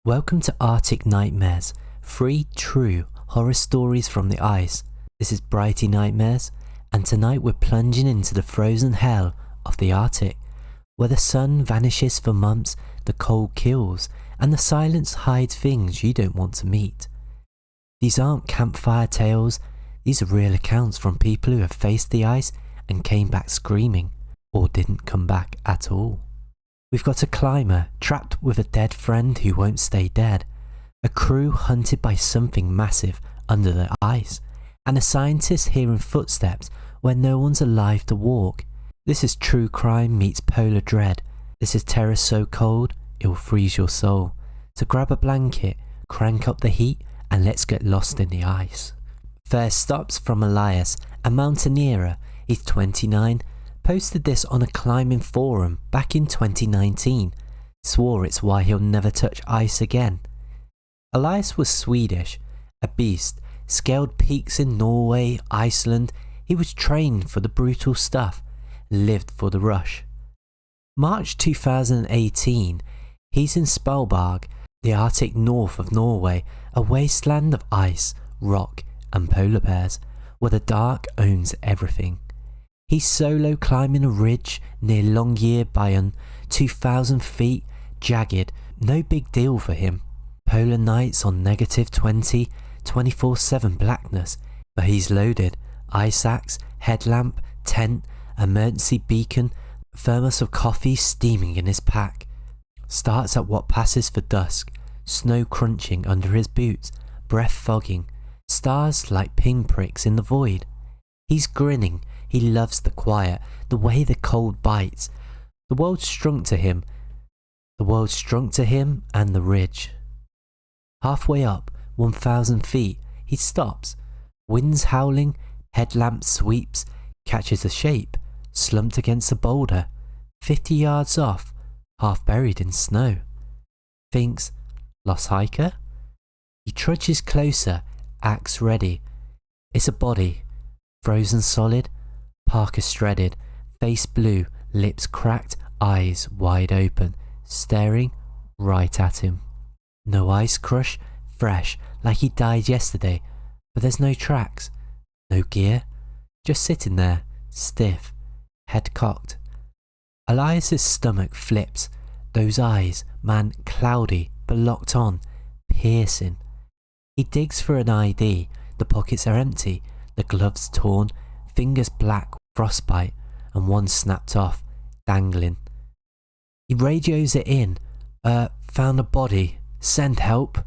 Welcome to Arctic Nightmares, 3 true horror stories from the ice. This is Brighty Nightmares, and tonight we're plunging into the frozen hell of the Arctic, where the sun vanishes for months, the cold kills, and the silence hides things you don't want to meet. These aren't campfire tales, these are real accounts from people who have faced the ice and came back screaming, or didn't come back at all. We've got a climber trapped with a dead friend who won't stay dead, a crew hunted by something massive under the ice, and a scientist hearing footsteps where no one's alive to walk. This is true crime meets polar dread. This is terror so cold it'll freeze your soul. So grab a blanket, crank up the heat, and let's get lost in the ice. First stops from Elias, a mountaineer. He's 29. Posted this on a climbing forum back in 2019, swore it's why he'll never touch ice again. Elias was Swedish, a beast, scaled peaks in Norway, Iceland. He was trained for the brutal stuff, lived for the rush. March 2018, he's in Svalbard, the Arctic north of Norway, a wasteland of ice, rock and polar bears, where the dark owns everything. He's solo climbing a ridge near Longyearbyen, 2,000 feet, jagged, no big deal for him. Polar nights on -20, 24/7 blackness, but he's loaded. Ice axe, headlamp, tent, emergency beacon, thermos of coffee steaming in his pack. Starts at what passes for dusk, snow crunching under his boots, breath fogging, stars like pinpricks in the void. He's grinning. He loves the quiet, the way the cold bites. The world's shrunk to him. The world's shrunk to him and the ridge. Halfway up, 1,000 feet, he stops. Winds howling, headlamp sweeps, catches a shape, slumped against a boulder, 50 yards off, half buried in snow. Thinks, lost hiker? He trudges closer, axe ready. It's a body, frozen solid, parka shredded, face blue, lips cracked, eyes wide open, staring right at him. No ice crush, fresh, like he died yesterday, but there's no tracks, no gear, just sitting there, stiff, head cocked. Elias's stomach flips, those eyes, man, cloudy, but locked on, piercing. He digs for an ID, the pockets are empty, the gloves torn, fingers black, frostbite, and one snapped off, dangling. He radios it in. Found a body. Send help.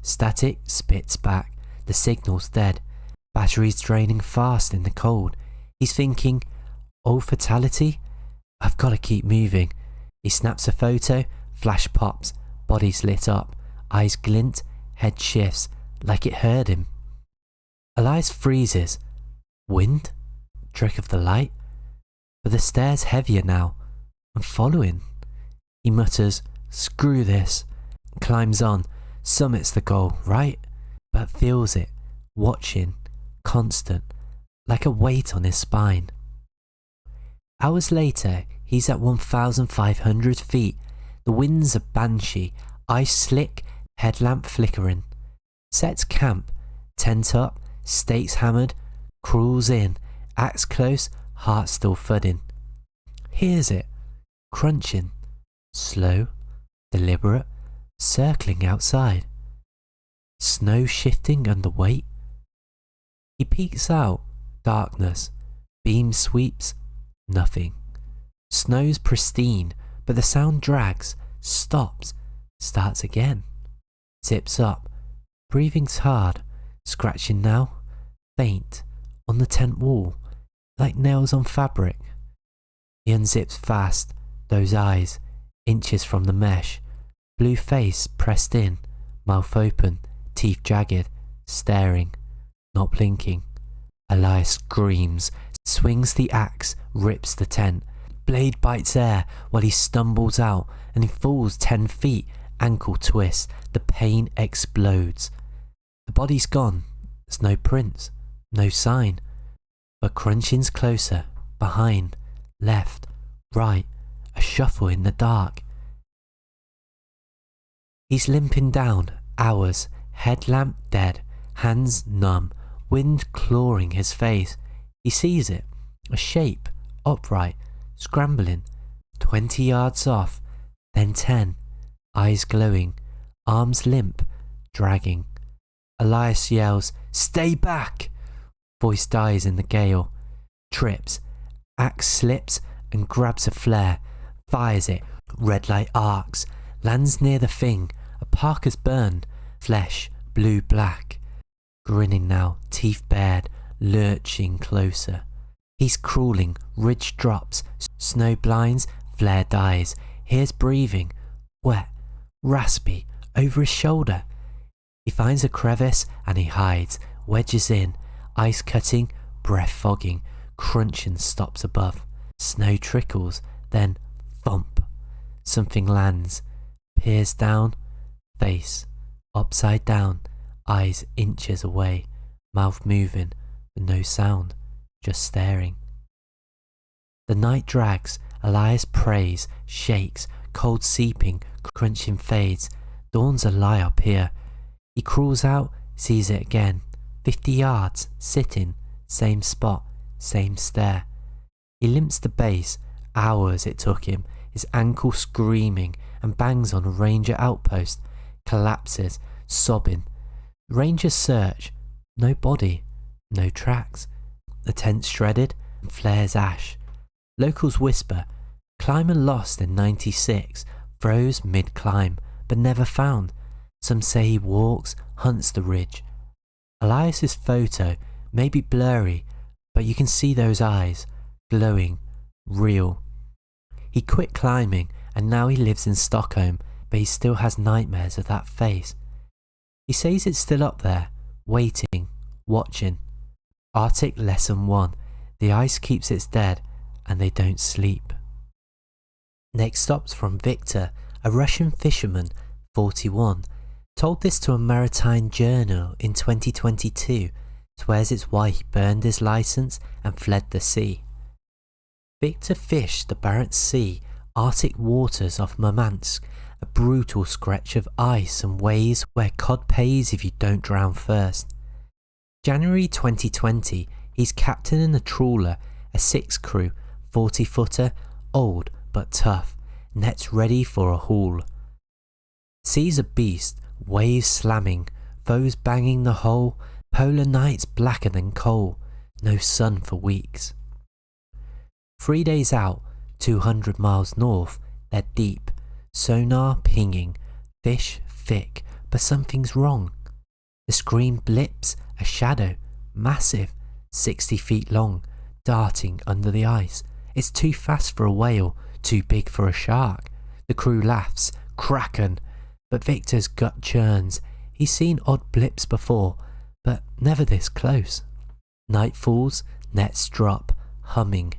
Static spits back. The signal's dead. Batteries draining fast in the cold. He's thinking, oh fatality? I've got to keep moving. He snaps a photo, flash pops, body's lit up, eyes glint, head shifts, like it heard him. Elias freezes. Wind? Trick of the light? But the stair's heavier now. I'm following. He mutters, screw this. Climbs on, summits the goal, right? But feels it, watching, constant, like a weight on his spine. Hours later, he's at 1,500 feet. The wind's a banshee, ice slick, headlamp flickering. Sets camp, tent up, stakes hammered, crawls in, axe close, heart still thudding. Hears it, crunching, slow, deliberate, circling outside. Snow shifting under weight. He peeks out, darkness, beam sweeps, nothing. Snow's pristine, but the sound drags, stops, starts again. Zips up, breathing's hard, scratching now, faint, on the tent wall, like nails on fabric. He unzips fast, those eyes, inches from the mesh, blue face pressed in, mouth open, teeth jagged, staring, not blinking. Elias screams, swings the axe, rips the tent. Blade bites air while he stumbles out and he falls 10 feet, ankle twists, the pain explodes. The body's gone, there's no prints, no sign, but crunching's closer, behind, left, right, a shuffle in the dark. He's limping down, hours, headlamp dead, hands numb, wind clawing his face. He sees it, a shape, upright, scrambling, 20 yards off, then 10, eyes glowing, arms limp, dragging. Elias yells, "Stay back!" Voice dies in the gale. Trips, axe slips and grabs a flare, fires it, red light arcs, lands near the thing. A parka's burned, flesh blue-black. Grinning now, teeth bared, lurching closer. He's crawling, ridge drops, snow blinds, flare dies. Hears breathing, wet, raspy, over his shoulder. He finds a crevice and he hides, wedges in, ice cutting, breath fogging, crunching stops above. Snow trickles, then thump. Something lands, peers down, face, upside down, eyes inches away, mouth moving, but no sound, just staring. The night drags, Elias prays, shakes, cold seeping, crunching fades. Dawn's a lie up here. He crawls out, sees it again. 50 yards, sitting, same spot, same stare. He limps the base, hours it took him, his ankle screaming, and bangs on a ranger outpost, collapses, sobbing. Rangers search, no body, no tracks. The tent shredded and flares ash. Locals whisper, climber lost in 96, froze mid-climb, but never found. Some say he walks, hunts the ridge. Elias's photo may be blurry, but you can see those eyes, glowing, real. He quit climbing and now he lives in Stockholm, but he still has nightmares of that face. He says it's still up there, waiting, watching. Arctic Lesson 1. The ice keeps its dead and they don't sleep. Next stop's from Victor, a Russian fisherman, 41. Told this to a maritime journal in 2022. Swears it's why he burned his license and fled the sea. Victor fished the Barents Sea, Arctic waters off Murmansk, a brutal stretch of ice and waves where cod pays if you don't drown first. January 2020, he's captaining a trawler, a 6 crew, 40-footer, old but tough, nets ready for a haul. Sees a beast, waves slamming, foes banging the hull, polar nights blacker than coal, no sun for weeks. 3 days out, 200 miles north, they're deep, sonar pinging, fish thick, but something's wrong. The screen blips, a shadow, massive, 60 feet long, darting under the ice. It's too fast for a whale, too big for a shark. The crew laughs, kraken, but Victor's gut churns. He's seen odd blips before, but never this close. Night falls, nets drop, humming,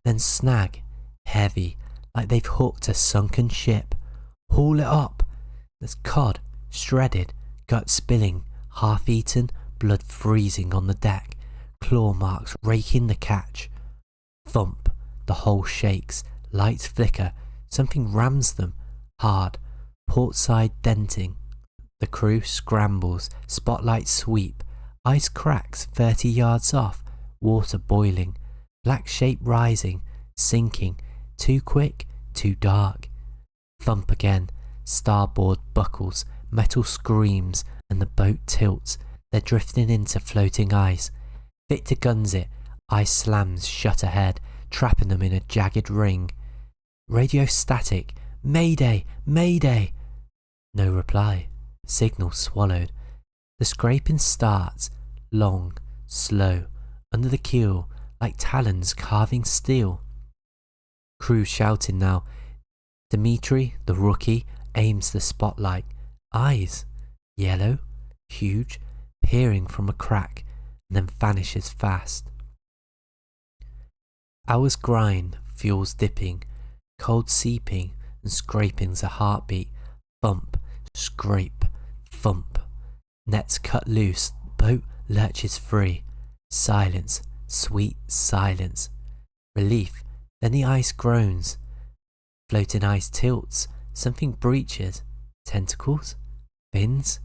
then snag, heavy, like they've hooked a sunken ship. Haul it up. There's cod, shredded, gut spilling, half-eaten, blood freezing on the deck, claw marks raking the catch. Thump, the hull shakes, lights flicker, something rams them, hard, port side denting. The crew scrambles, spotlight sweep, ice cracks 30 yards off, water boiling, black shape rising, sinking, too quick, too dark. Thump again, starboard buckles, metal screams, and the boat tilts. They're drifting into floating ice. Victor guns it, ice slams shut ahead, trapping them in a jagged ring. Radio static, Mayday, Mayday! No reply, signal swallowed. The scraping starts, long, slow, under the keel, like talons carving steel. Crew shouting now. Dmitri, the rookie, aims the spotlight. Eyes, yellow, huge, peering from a crack, and then vanishes fast. Hours grind, fuels dipping, cold seeping, and scraping's a heartbeat. Thump, scrape, thump. Nets cut loose, boat lurches free. Silence, sweet silence. Relief, then the ice groans. Floating ice tilts, something breaches, Tentacles? Fins?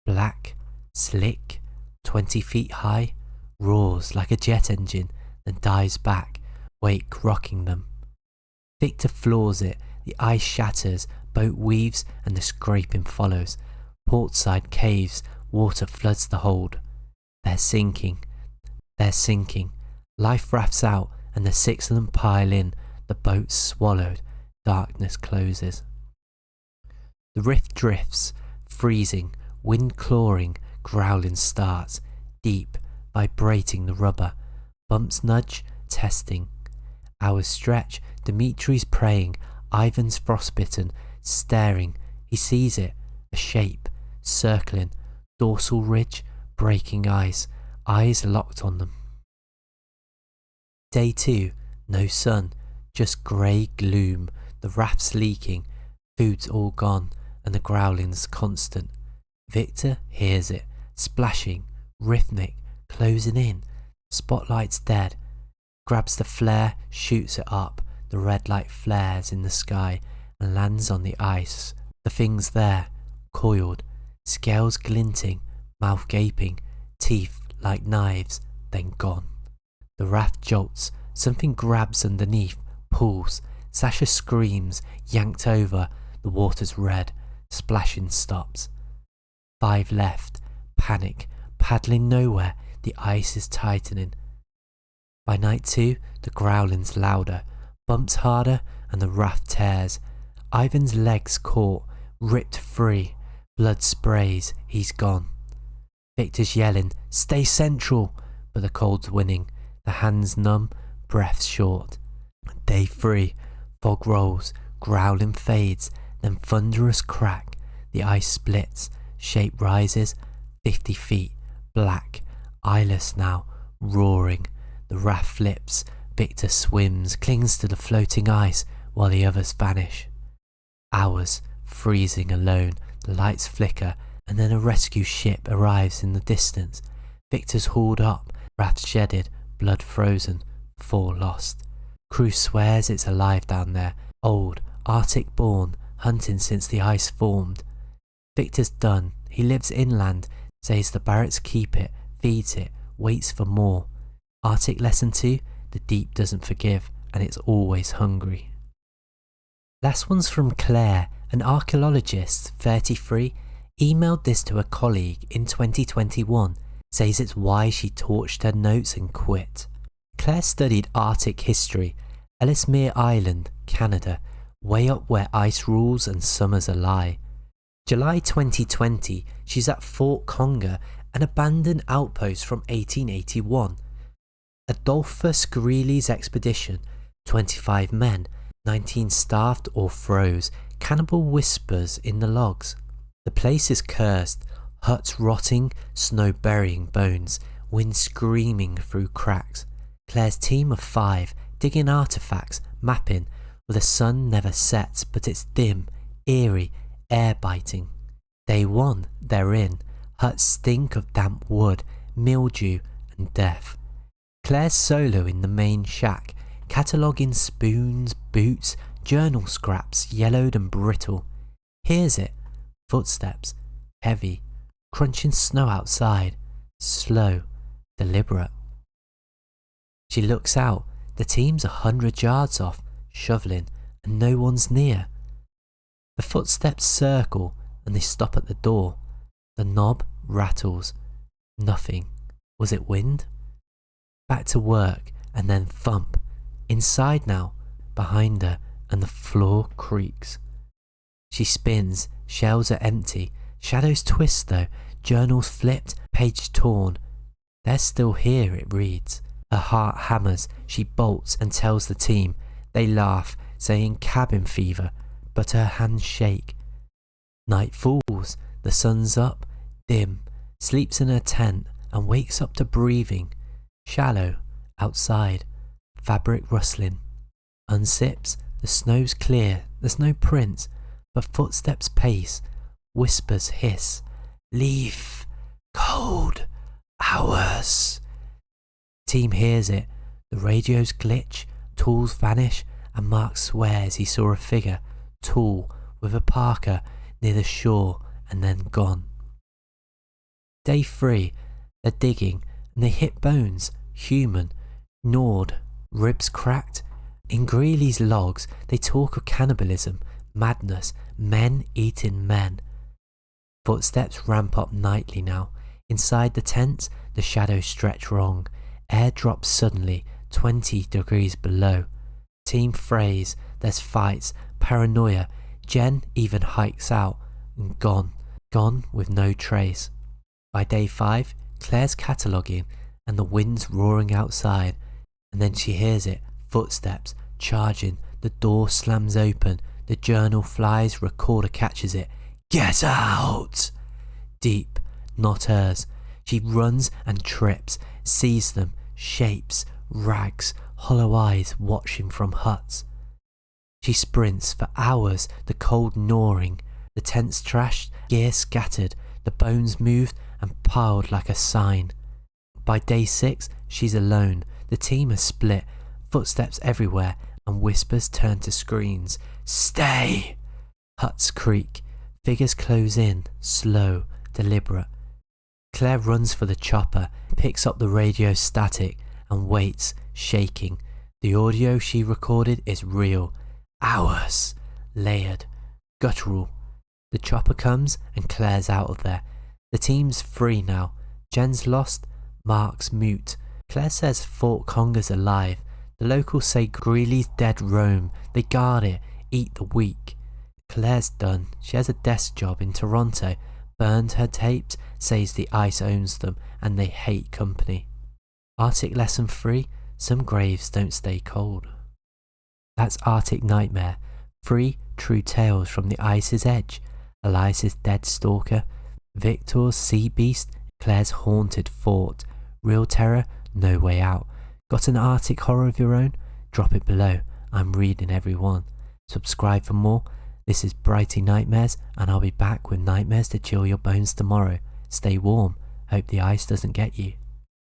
Black, slick, 20 feet high, roars like a jet engine, then dives back, wake rocking them. Victor floors it, the ice shatters, boat weaves and the scraping follows. Portside caves, water floods the hold. They're sinking. Life rafts out and the 6 of them pile in, the boat's swallowed, darkness closes. The rift drifts, freezing, wind clawing, growling starts, deep, vibrating the rubber. Bumps nudge, testing. Hours stretch, Dimitri's praying, Ivan's frostbitten, staring. He sees it, a shape, circling, dorsal ridge, breaking eyes locked on them. Day 2, no sun, just grey gloom, the raft's leaking, food's all gone, and the growling's constant. Victor hears it, splashing, rhythmic, closing in. Spotlight's dead. Grabs the flare, shoots it up. The red light flares in the sky and lands on the ice. The thing's there, coiled, scales glinting, mouth gaping, teeth like knives, then gone. The raft jolts, something grabs underneath, pulls. Sasha screams, yanked over. The water's red, splashing stops. 5 left, panic, paddling nowhere, the ice is tightening. By night 2, the growling's louder, bumps harder and the raft tears. Ivan's legs caught, ripped free, blood sprays, he's gone. Victor's yelling, stay central, but the cold's winning, the hands numb, breath short. Day 3, fog rolls, growling fades, then thunderous crack, the ice splits, shape rises, 50 feet, black, eyeless now, roaring. The raft flips, Victor swims, clings to the floating ice while the others vanish. Hours, freezing alone, the lights flicker, and then a rescue ship arrives in the distance. Victor's hauled up, raft shedded, blood frozen, 4 lost. Crew swears it's alive down there, old, Arctic born, hunting since the ice formed. Victor's done, he lives inland, says the Barretts keep it, feeds it, waits for more. Arctic lesson 2, the deep doesn't forgive and it's always hungry. Last one's from Claire, an archaeologist, 33, emailed this to a colleague in 2021, says it's why she torched her notes and quit. Claire studied Arctic history, Ellesmere Island, Canada, way up where ice rules and summers a lie. July 2020, she's at Fort Conger, an abandoned outpost from 1881. Adolphus Greely's expedition, 25 men, 19 starved or froze, cannibal whispers in the logs. The place is cursed, huts rotting, snow burying bones, wind screaming through cracks. Claire's team of 5, digging artefacts, mapping, where the sun never sets but it's dim, eerie, air-biting. Day 1, they're in. Huts stink of damp wood, mildew and death. Claire's solo in the main shack, cataloguing spoons, boots, journal scraps, yellowed and brittle. Hears it. Footsteps. Heavy. Crunching snow outside. Slow. Deliberate. She looks out. The team's 100 yards off, shoveling, and no one's near. The footsteps circle and they stop at the door. The knob rattles. Nothing. Was it wind? Back to work and then thump. Inside now, behind her, and the floor creaks. She spins, shelves are empty, shadows twist though, journals flipped, page torn. They're still here, it reads. Her heart hammers, she bolts and tells the team. They laugh, saying cabin fever, but her hands shake. Night falls, the sun's up, dim, sleeps in her tent and wakes up to breathing. Shallow, outside, fabric rustling. Unzips, the snow's clear, there's no prints, but footsteps pace, whispers hiss. Leave, cold, hours. Team hears it, the radios glitch, tools vanish, and Mark swears he saw a figure, tall, with a parka, near the shore and then gone. Day 3, they're digging and they hit bones, human, gnawed, ribs cracked. In Greeley's logs, they talk of cannibalism, madness, men eating men. Footsteps ramp up nightly now. Inside the tents, the shadows stretch wrong. Air drops suddenly, 20 degrees below. Team frays, there's fights, paranoia. Jen even hikes out and gone with no trace. By day 5, Claire's cataloguing and the wind's roaring outside, and then she hears it, footsteps, charging, the door slams open, the journal flies, recorder catches it. Get out! Deep, not hers. She runs and trips, sees them, shapes, rags, hollow eyes watching from huts. She sprints for hours, the cold gnawing, the tents trashed, gear scattered, the bones moved and piled like a sign. By day 6, she's alone. The team has split, footsteps everywhere, and whispers turn to screams. Stay! Huts creak, figures close in, slow, deliberate. Claire runs for the chopper, picks up the radio static, and waits, shaking. The audio she recorded is real. Hours, layered, guttural. The chopper comes and Claire's out of there. The team's free now. Jen's lost, Mark's mute. Claire says Fort Conger's alive. The locals say Greeley's dead roam. They guard it, eat the weak. Claire's done. She has a desk job in Toronto. Burned her tapes, says the ice owns them and they hate company. Arctic lesson 3, some graves don't stay cold. That's Arctic Nightmare, 3 true tales from the ice's edge. Elias's dead stalker, Victor's sea beast, Claire's haunted fort. Real terror, no way out. Got an Arctic horror of your own? Drop it below, I'm reading every one. Subscribe for more. This is Brighty Nightmares, and I'll be back with nightmares to chill your bones tomorrow. Stay warm, hope the ice doesn't get you.